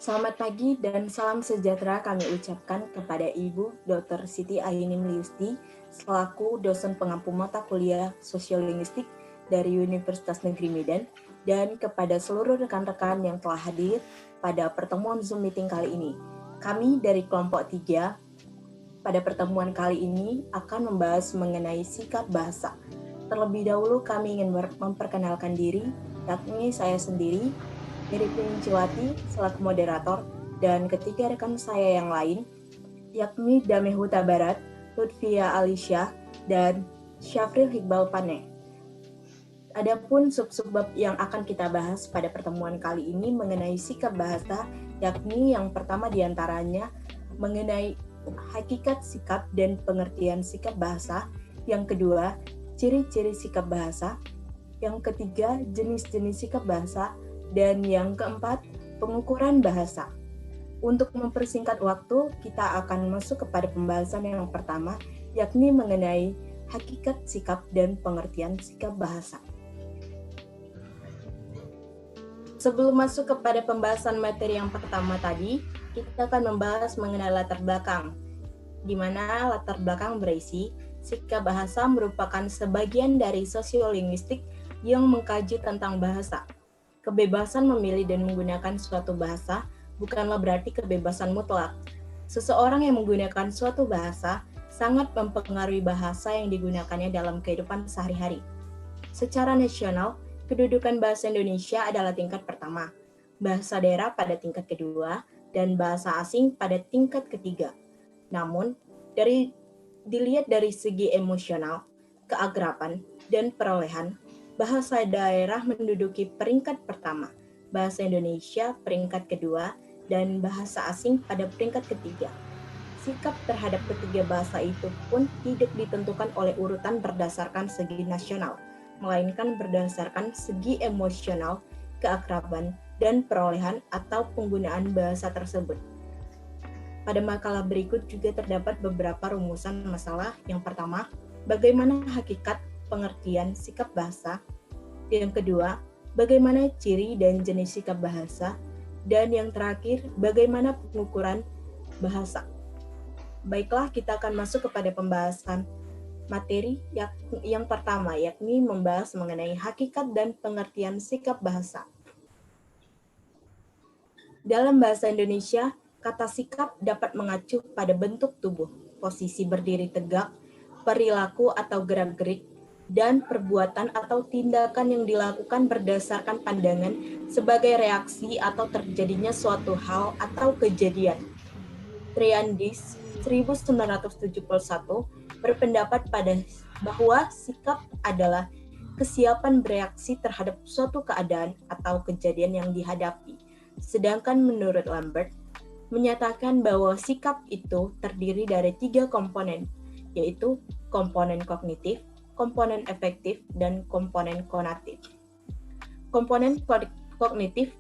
Selamat pagi dan salam sejahtera kami ucapkan kepada Ibu Dr. Siti Ayuning Liusti selaku dosen pengampu mata kuliah Sosiolinguistik dari Universitas Negeri Medan dan kepada seluruh rekan-rekan yang telah hadir pada pertemuan Zoom meeting kali ini. Kami dari kelompok 3 pada pertemuan kali ini akan membahas mengenai sikap bahasa. Terlebih dahulu kami ingin memperkenalkan diri, yakni saya sendiri, Miripin Ciwati selaku moderator, dan ketiga rekan saya yang lain, yakni Dameh Huta Barat, Lutfia Alicia, dan Syafril Iqbal Pane. Adapun sub-subbab yang akan kita bahas pada pertemuan kali ini mengenai sikap bahasa, yakni yang pertama diantaranya mengenai hakikat sikap dan pengertian sikap bahasa, yang kedua, ciri-ciri sikap bahasa, yang ketiga, jenis-jenis sikap bahasa, dan yang keempat, pengukuran bahasa. Untuk mempersingkat waktu, kita akan masuk kepada pembahasan yang pertama, yakni mengenai hakikat sikap dan pengertian sikap bahasa. Sebelum masuk kepada pembahasan materi yang pertama tadi, kita akan membahas mengenai latar belakang, di mana latar belakang berisi sikap bahasa merupakan sebagian dari sosiolinguistik yang mengkaji tentang bahasa. Kebebasan memilih dan menggunakan suatu bahasa bukanlah berarti kebebasan mutlak. Seseorang yang menggunakan suatu bahasa sangat mempengaruhi bahasa yang digunakannya dalam kehidupan sehari-hari. Secara nasional, kedudukan bahasa Indonesia adalah tingkat pertama, bahasa daerah pada tingkat kedua, dan bahasa asing pada tingkat ketiga. Namun, dilihat dari segi emosional, keakraban, dan perolehan, bahasa daerah menduduki peringkat pertama, bahasa Indonesia peringkat kedua, dan bahasa asing pada peringkat ketiga. Sikap terhadap ketiga bahasa itu pun tidak ditentukan oleh urutan berdasarkan segi nasional, melainkan berdasarkan segi emosional, keakraban, dan perolehan atau penggunaan bahasa tersebut. Pada makalah berikut juga terdapat beberapa rumusan masalah. Yang pertama, bagaimana hakikat pengertian sikap bahasa. Yang kedua, bagaimana ciri dan jenis sikap bahasa. Dan yang terakhir, bagaimana pengukuran bahasa. Baiklah, kita akan masuk kepada pembahasan materi yang pertama, yakni membahas mengenai hakikat dan pengertian sikap bahasa. Dalam bahasa Indonesia, kata sikap dapat mengacu pada bentuk tubuh, posisi berdiri tegak, perilaku atau gerak-gerik, dan perbuatan atau tindakan yang dilakukan berdasarkan pandangan sebagai reaksi atau terjadinya suatu hal atau kejadian. Triandis 1971 berpendapat bahwa sikap adalah kesiapan bereaksi terhadap suatu keadaan atau kejadian yang dihadapi. Sedangkan menurut Lambert, menyatakan bahwa sikap itu terdiri dari 3 komponen, yaitu komponen kognitif, komponen efektif, dan komponen konatif. Komponen kognitif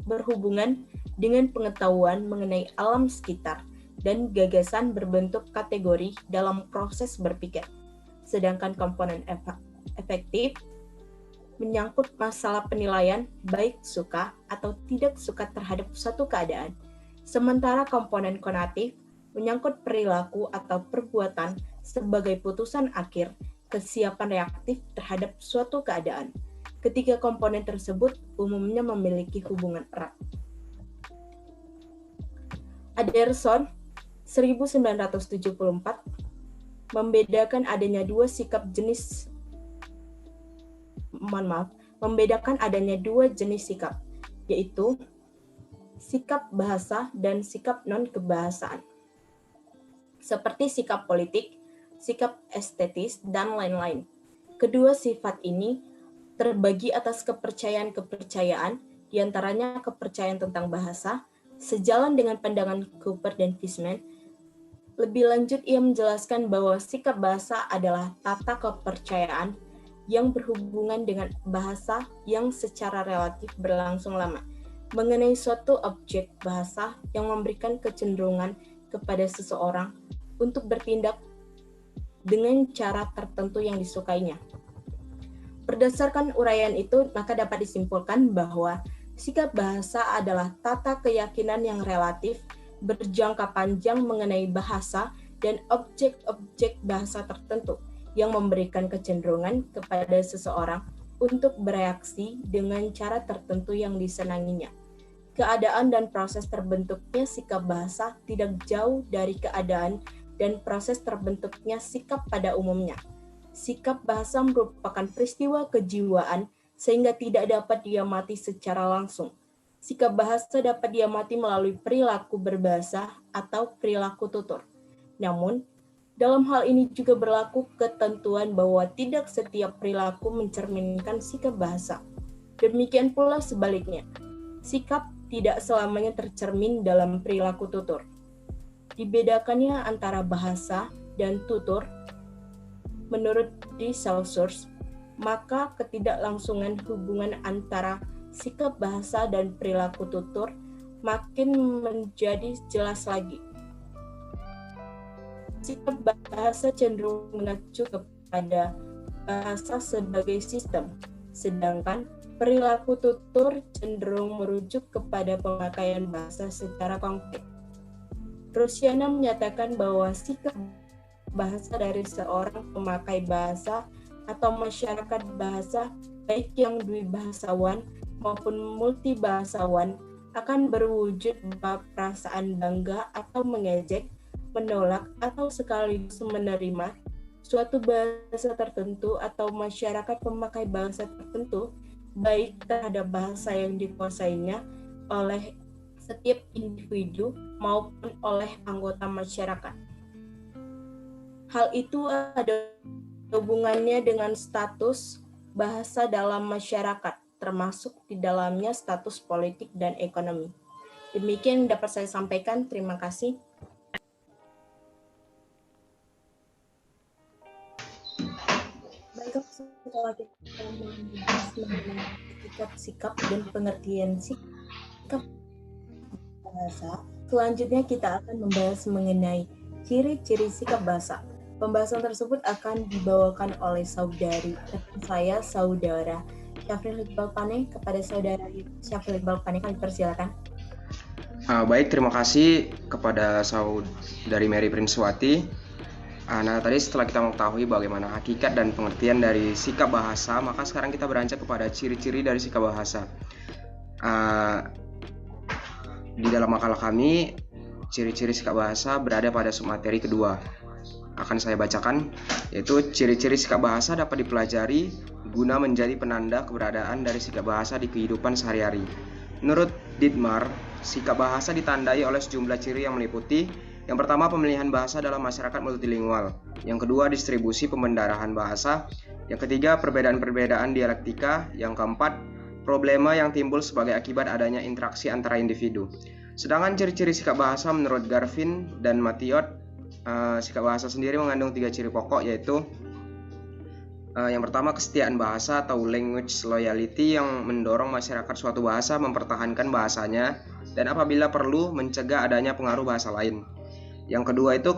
berhubungan dengan pengetahuan mengenai alam sekitar dan gagasan berbentuk kategori dalam proses berpikir. Sedangkan komponen efektif menyangkut masalah penilaian baik suka atau tidak suka terhadap suatu keadaan. Sementara komponen konatif menyangkut perilaku atau perbuatan sebagai putusan akhir kesiapan reaktif terhadap suatu keadaan. Ketiga komponen tersebut umumnya memiliki hubungan erat. Anderson 1974 membedakan adanya dua jenis sikap, yaitu sikap bahasa dan sikap non-kebahasaan. Seperti sikap politik, sikap estetis, dan lain-lain. Kedua sifat ini terbagi atas kepercayaan-kepercayaan, diantaranya kepercayaan tentang bahasa, sejalan dengan pandangan Cooper dan Fishman. Lebih lanjut, ia menjelaskan bahwa sikap bahasa adalah tata kepercayaan yang berhubungan dengan bahasa yang secara relatif berlangsung lama, mengenai suatu objek bahasa yang memberikan kecenderungan kepada seseorang untuk bertindak dengan cara tertentu yang disukainya. Berdasarkan uraian itu, maka dapat disimpulkan bahwa Sikap bahasa adalah tata keyakinan yang relatif, berjangka panjang mengenai bahasa dan objek-objek bahasa tertentu yang memberikan kecenderungan kepada seseorang untuk bereaksi dengan cara tertentu yang disenanginya. Keadaan dan proses terbentuknya sikap bahasa tidak jauh dari keadaan dan proses terbentuknya sikap pada umumnya. Sikap bahasa merupakan peristiwa kejiwaan sehingga tidak dapat diamati secara langsung. Sikap bahasa dapat diamati melalui perilaku berbahasa atau perilaku tutur. Namun, dalam hal ini juga berlaku ketentuan bahwa tidak setiap perilaku mencerminkan sikap bahasa. Demikian pula sebaliknya, sikap tidak selamanya tercermin dalam perilaku tutur. Dibedakannya antara bahasa dan tutur, menurut D. Saussure, maka ketidaklangsungan hubungan antara sikap bahasa dan perilaku tutur makin menjadi jelas lagi. Sikap bahasa cenderung mengacu kepada bahasa sebagai sistem, sedangkan perilaku tutur cenderung merujuk kepada pemakaian bahasa secara konkret. Rusiana menyatakan bahwa sikap bahasa dari seorang pemakai bahasa atau masyarakat bahasa, baik yang dwibahasawan maupun multibahasawan, akan berwujud perasaan bangga atau mengejek, menolak, atau sekaligus menerima suatu bahasa tertentu atau masyarakat pemakai bahasa tertentu, baik terhadap bahasa yang dikuasainya oleh setiap individu maupun oleh anggota masyarakat. Hal itu ada hubungannya dengan status bahasa dalam masyarakat, termasuk di dalamnya status politik dan ekonomi. Demikian dapat saya sampaikan. Terima kasih. Baiklah, setelah kita membahas mengenai sikap dan pengertian sikap bahasa, selanjutnya kita akan membahas mengenai ciri-ciri sikap bahasa. Pembahasan tersebut akan dibawakan oleh saudara Syafril Iqbal Pane. Kepada saudara Syafril Iqbal Pane, kami persilakan. Baik, terima kasih kepada saudari Mary Prinswati. Nah, tadi setelah kita mengetahui bagaimana hakikat dan pengertian dari sikap bahasa, maka sekarang kita beranjak kepada ciri-ciri dari sikap bahasa. Di dalam makalah kami, ciri-ciri sikap bahasa berada pada submateri kedua. Akan saya bacakan, yaitu ciri-ciri sikap bahasa dapat dipelajari guna menjadi penanda keberadaan dari sikap bahasa di kehidupan sehari-hari. Menurut Dittmar, sikap bahasa ditandai oleh sejumlah ciri yang meliputi: yang pertama, pemilihan bahasa dalam masyarakat multilingual; yang kedua, distribusi pembendarahan bahasa; yang ketiga, perbedaan-perbedaan dialektika; yang keempat, problema yang timbul sebagai akibat adanya interaksi antara individu. Sedangkan ciri-ciri sikap bahasa menurut Garvin dan Mathiot, sikap bahasa sendiri mengandung 3 ciri pokok, yaitu yang pertama, kesetiaan bahasa atau language loyalty, yang mendorong masyarakat suatu bahasa mempertahankan bahasanya dan apabila perlu mencegah adanya pengaruh bahasa lain. Yang kedua itu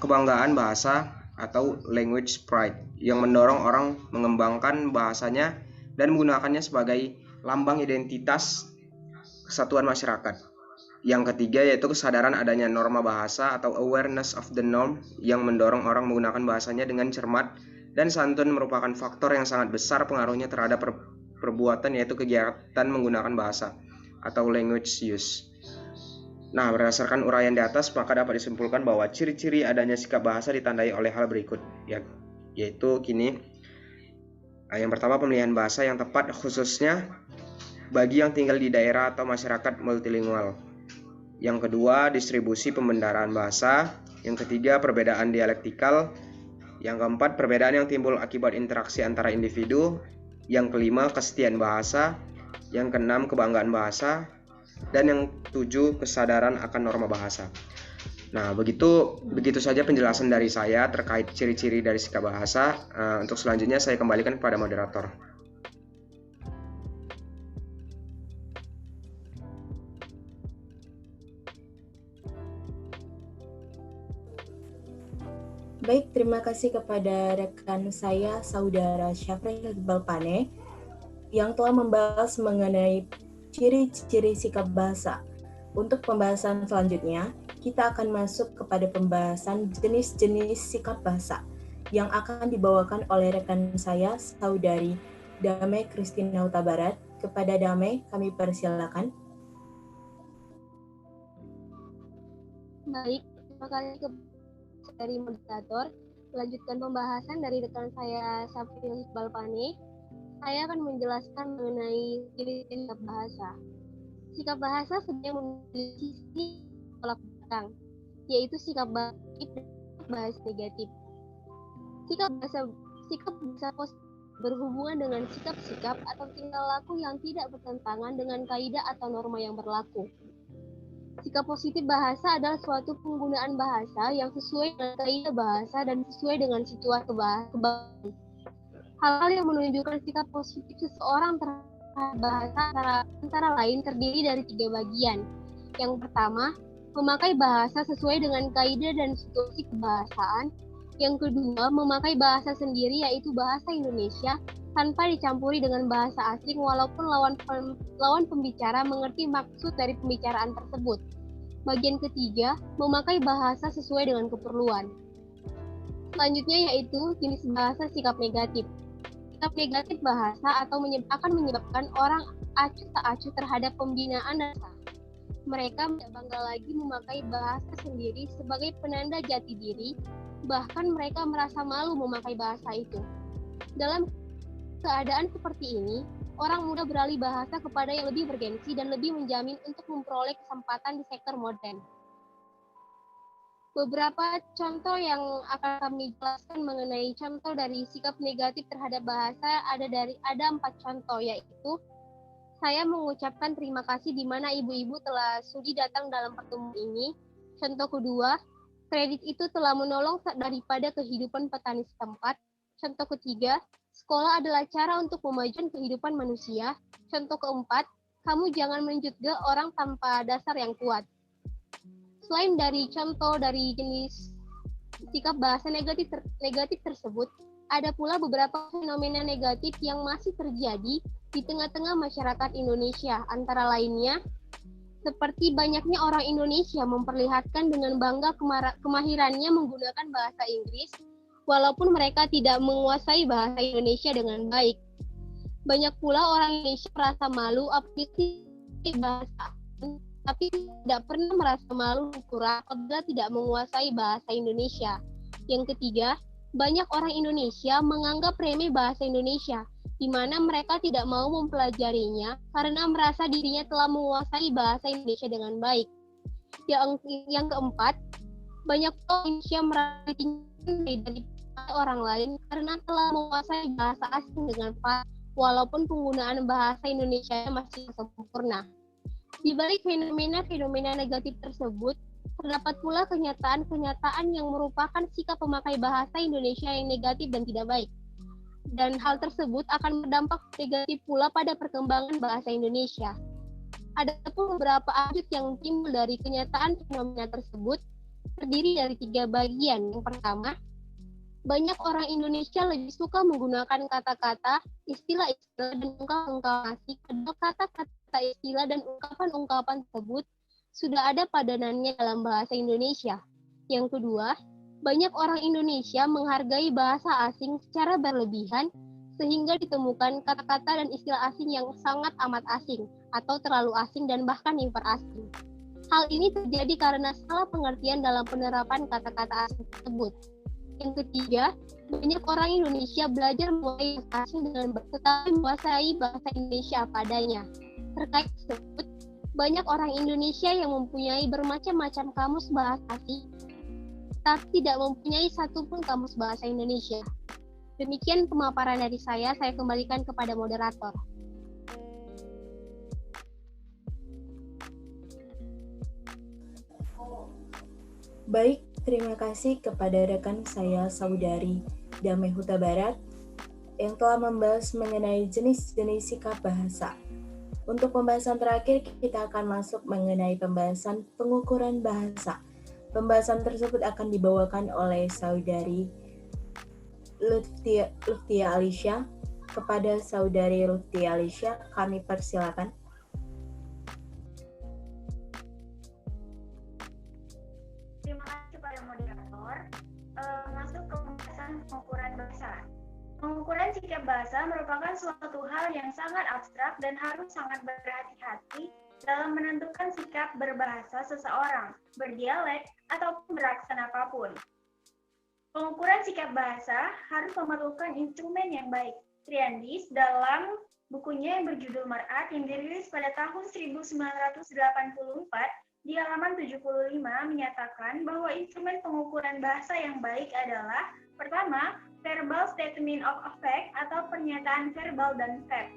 kebanggaan bahasa atau language pride, yang mendorong orang mengembangkan bahasanya dan menggunakannya sebagai lambang identitas kesatuan masyarakat. Yang ketiga yaitu kesadaran adanya norma bahasa atau awareness of the norm, yang mendorong orang menggunakan bahasanya dengan cermat dan santun, merupakan faktor yang sangat besar pengaruhnya terhadap perbuatan, yaitu kegiatan menggunakan bahasa atau language use. Nah, berdasarkan uraian di atas, maka dapat disimpulkan bahwa ciri-ciri adanya sikap bahasa ditandai oleh hal berikut, yaitu gini. Yang pertama, pemilihan bahasa yang tepat, khususnya bagi yang tinggal di daerah atau masyarakat multilingual. Yang kedua, distribusi pembendarahan bahasa. Yang ketiga, perbedaan dialektikal. Yang keempat, perbedaan yang timbul akibat interaksi antara individu. Yang kelima, kesetiaan bahasa. Yang keenam, kebanggaan bahasa. Dan yang ketujuh, kesadaran akan norma bahasa. Nah, begitu saja penjelasan dari saya terkait ciri-ciri dari sikap bahasa. Untuk selanjutnya saya kembalikan kepada moderator. Baik, terima kasih kepada rekan saya, saudara Syafril Iqbal Pane, yang telah membahas mengenai ciri-ciri sikap bahasa. Untuk pembahasan selanjutnya, kita akan masuk kepada pembahasan jenis-jenis sikap bahasa yang akan dibawakan oleh rekan saya, Saudari Damai Christina Huta Barat. Kepada Damai, kami persilakan. Baik, terima kasih dari moderator. Melanjutkan pembahasan dari rekan saya, Safril Iqbal Pane. Saya akan menjelaskan mengenai jenis sikap bahasa. Sikap bahasa sebenarnya memiliki sisi tolak belakang, yaitu sikap positif dan bahasa negatif. Sikap bahasa positif berhubungan dengan sikap-sikap atau tingkah laku yang tidak bertentangan dengan kaidah atau norma yang berlaku. Sikap positif bahasa adalah suatu penggunaan bahasa yang sesuai dengan kaidah bahasa dan sesuai dengan situasi kebahasaan. Hal-hal yang menunjukkan sikap positif seseorang terhadap bahasa antara lain terdiri dari 3 bagian. Yang pertama, memakai bahasa sesuai dengan kaidah dan situasi kebahasaan. Yang kedua, memakai bahasa sendiri yaitu bahasa Indonesia tanpa dicampuri dengan bahasa asing walaupun lawan pembicara mengerti maksud dari pembicaraan tersebut. Bagian ketiga, memakai bahasa sesuai dengan keperluan. Selanjutnya yaitu jenis bahasa sikap negatif. Sikap negatif bahasa akan menyebabkan orang acuh tak acuh terhadap pembinaan dan mereka tidak bangga lagi memakai bahasa sendiri sebagai penanda jati diri, bahkan mereka merasa malu memakai bahasa itu. Dalam keadaan seperti ini, orang muda beralih bahasa kepada yang lebih bergengsi dan lebih menjamin untuk memperoleh kesempatan di sektor modern. Beberapa contoh yang akan kami jelaskan mengenai contoh dari sikap negatif terhadap bahasa ada 4 contoh, yaitu saya mengucapkan terima kasih di mana ibu-ibu telah sudi datang dalam pertemuan ini. Contoh kedua, kredit itu telah menolong daripada kehidupan petani setempat. Contoh ketiga, sekolah adalah cara untuk memajukan kehidupan manusia. Contoh keempat, kamu jangan menjudge orang tanpa dasar yang kuat. Selain dari contoh dari jenis sikap bahasa negatif tersebut, ada pula beberapa fenomena negatif yang masih terjadi di tengah-tengah masyarakat Indonesia. Antara lainnya, seperti banyaknya orang Indonesia memperlihatkan dengan bangga kemahirannya menggunakan bahasa Inggris, walaupun mereka tidak menguasai bahasa Indonesia dengan baik. Banyak pula orang Indonesia merasa malu apalagi bahasa, tapi tidak pernah merasa malu kurang apabila tidak menguasai bahasa Indonesia. Yang ketiga, banyak orang Indonesia menganggap remeh bahasa Indonesia, di mana mereka tidak mau mempelajarinya karena merasa dirinya telah menguasai bahasa Indonesia dengan baik. Yang keempat, banyak orang Indonesia merasa tinggi dari orang lain karena telah menguasai bahasa asing dengan pas, walaupun penggunaan bahasa Indonesia masih sempurna. Di balik fenomena negatif tersebut, terdapat pula kenyataan-kenyataan yang merupakan sikap pemakai bahasa Indonesia yang negatif dan tidak baik. Dan hal tersebut akan berdampak negatif pula pada perkembangan bahasa Indonesia. Ada pun beberapa aspek yang timbul dari kenyataan fenomena tersebut, terdiri dari 3 bagian. Yang pertama, banyak orang Indonesia lebih suka menggunakan kata-kata, istilah-istilah, dan ungkapan asing. Kedua, kata-kata, istilah, dan ungkapan-ungkapan tersebut sudah ada padanannya dalam bahasa Indonesia. Yang kedua, banyak orang Indonesia menghargai bahasa asing secara berlebihan, sehingga ditemukan kata-kata dan istilah asing yang sangat amat asing, atau terlalu asing dan bahkan hiper asing. Hal ini terjadi karena salah pengertian dalam penerapan kata-kata asing tersebut. Yang ketiga, banyak orang Indonesia belajar menguasai bahasa asing dengan tetapi menguasai bahasa Indonesia padanya. Terkait tersebut, banyak orang Indonesia yang mempunyai bermacam-macam kamus bahasa asing, tapi tidak mempunyai satupun kamus bahasa Indonesia. Demikian pemaparan dari saya kembalikan kepada moderator. Baik, terima kasih kepada rekan saya, Saudari Damai Huta Barat, yang telah membahas mengenai jenis-jenis sikap bahasa. Untuk pembahasan terakhir, kita akan masuk mengenai pembahasan pengukuran bahasa. Pembahasan tersebut akan dibawakan oleh Saudari Lutfia Alisha. Kepada Saudari Lutfia Alisha, kami persilakan. bahasa merupakan suatu hal yang sangat abstrak dan harus sangat berhati-hati dalam menentukan sikap berbahasa seseorang, berdialek, ataupun beraksen apapun. Pengukuran sikap bahasa harus memerlukan instrumen yang baik. Triandis dalam bukunya yang berjudul Mar'at yang dirilis pada tahun 1984 di halaman 75 menyatakan bahwa instrumen pengukuran bahasa yang baik adalah pertama, verbal statement of affect atau pernyataan verbal dan fact.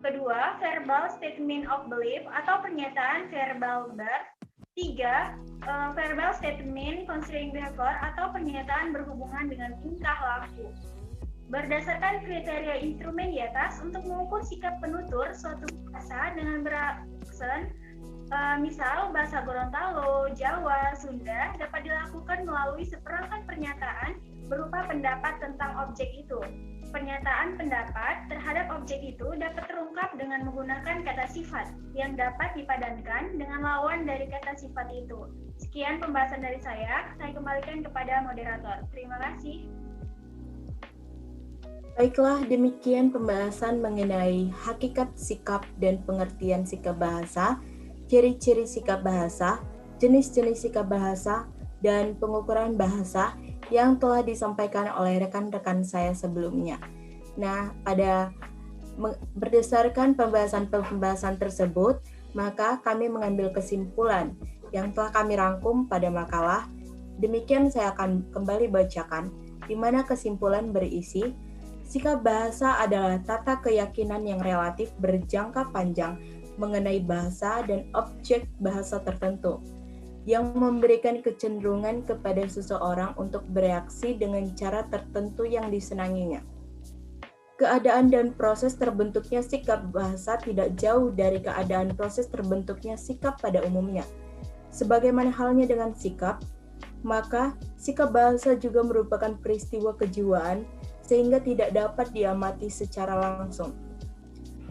Kedua, verbal statement of belief atau pernyataan verbal verb. Tiga, verbal statement concerning behavior atau pernyataan berhubungan dengan tingkah laku. Berdasarkan kriteria instrumen di atas, untuk mengukur sikap penutur suatu bahasa dengan beraksen, misal bahasa Gorontalo, Jawa, Sunda, dapat dilakukan melalui seperangkat pernyataan berupa pendapat tentang objek itu. Pernyataan pendapat terhadap objek itu dapat terungkap dengan menggunakan kata sifat yang dapat dipadankan dengan lawan dari kata sifat itu. Sekian pembahasan dari saya kembalikan kepada moderator. Terima kasih. Baiklah, demikian pembahasan mengenai hakikat sikap dan pengertian sikap bahasa, ciri-ciri sikap bahasa, jenis-jenis sikap bahasa, dan pengukuran bahasa yang telah disampaikan oleh rekan-rekan saya sebelumnya. Nah, berdasarkan pembahasan tersebut, maka kami mengambil kesimpulan yang telah kami rangkum pada makalah. Demikian saya akan kembali bacakan, di mana kesimpulan berisi, sikap bahasa adalah tata keyakinan yang relatif berjangka panjang mengenai bahasa dan objek bahasa tertentu, yang memberikan kecenderungan kepada seseorang untuk bereaksi dengan cara tertentu yang disenanginya. Keadaan dan proses terbentuknya sikap bahasa tidak jauh dari keadaan proses terbentuknya sikap pada umumnya. Sebagaimana halnya dengan sikap, maka sikap bahasa juga merupakan peristiwa kejiwaan sehingga tidak dapat diamati secara langsung.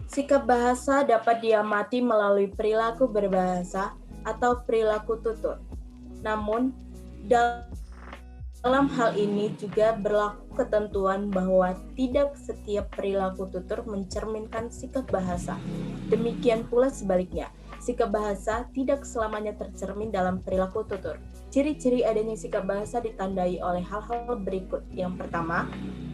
Sikap bahasa dapat diamati melalui perilaku berbahasa atau perilaku tutur. Namun, dalam hal ini juga berlaku ketentuan bahwa tidak setiap perilaku tutur mencerminkan sikap bahasa. Demikian pula sebaliknya, sikap bahasa tidak selamanya tercermin dalam perilaku tutur. Ciri-ciri adanya sikap bahasa ditandai oleh hal-hal berikut. Yang pertama,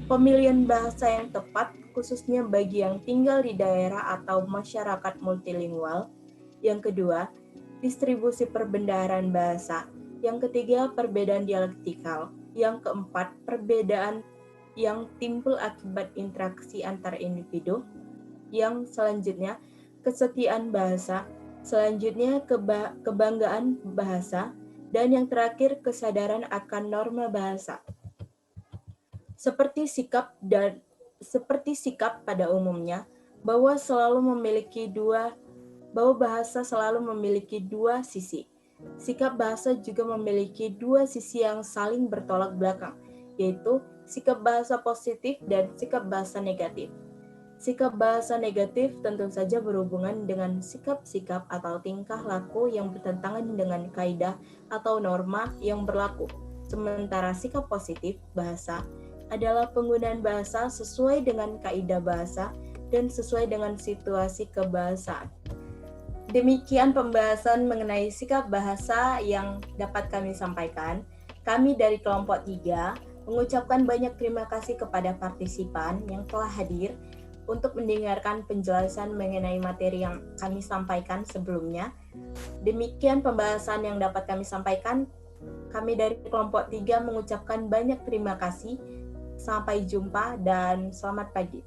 pemilihan bahasa yang tepat, khususnya bagi yang tinggal di daerah atau masyarakat multilingual. Yang kedua, distribusi perbendaharaan bahasa. Yang ketiga, perbedaan dialektikal. Yang keempat, perbedaan yang timbul akibat interaksi antar individu. Yang selanjutnya, kesetiaan bahasa. Selanjutnya, kebanggaan bahasa. Dan yang terakhir, kesadaran akan norma bahasa. Seperti sikap pada umumnya, bahwa bahasa selalu memiliki dua sisi. Sikap bahasa juga memiliki dua sisi yang saling bertolak belakang, yaitu sikap bahasa positif dan sikap bahasa negatif. Sikap bahasa negatif tentu saja berhubungan dengan sikap-sikap atau tingkah laku yang bertentangan dengan kaidah atau norma yang berlaku. Sementara sikap positif bahasa adalah penggunaan bahasa sesuai dengan kaidah bahasa dan sesuai dengan situasi kebahasaan. Demikian pembahasan mengenai sikap bahasa yang dapat kami sampaikan. Kami dari kelompok 3 mengucapkan banyak terima kasih kepada partisipan yang telah hadir untuk mendengarkan penjelasan mengenai materi yang kami sampaikan sebelumnya. Demikian pembahasan yang dapat kami sampaikan. Kami dari kelompok 3 mengucapkan banyak terima kasih. Sampai jumpa dan selamat pagi.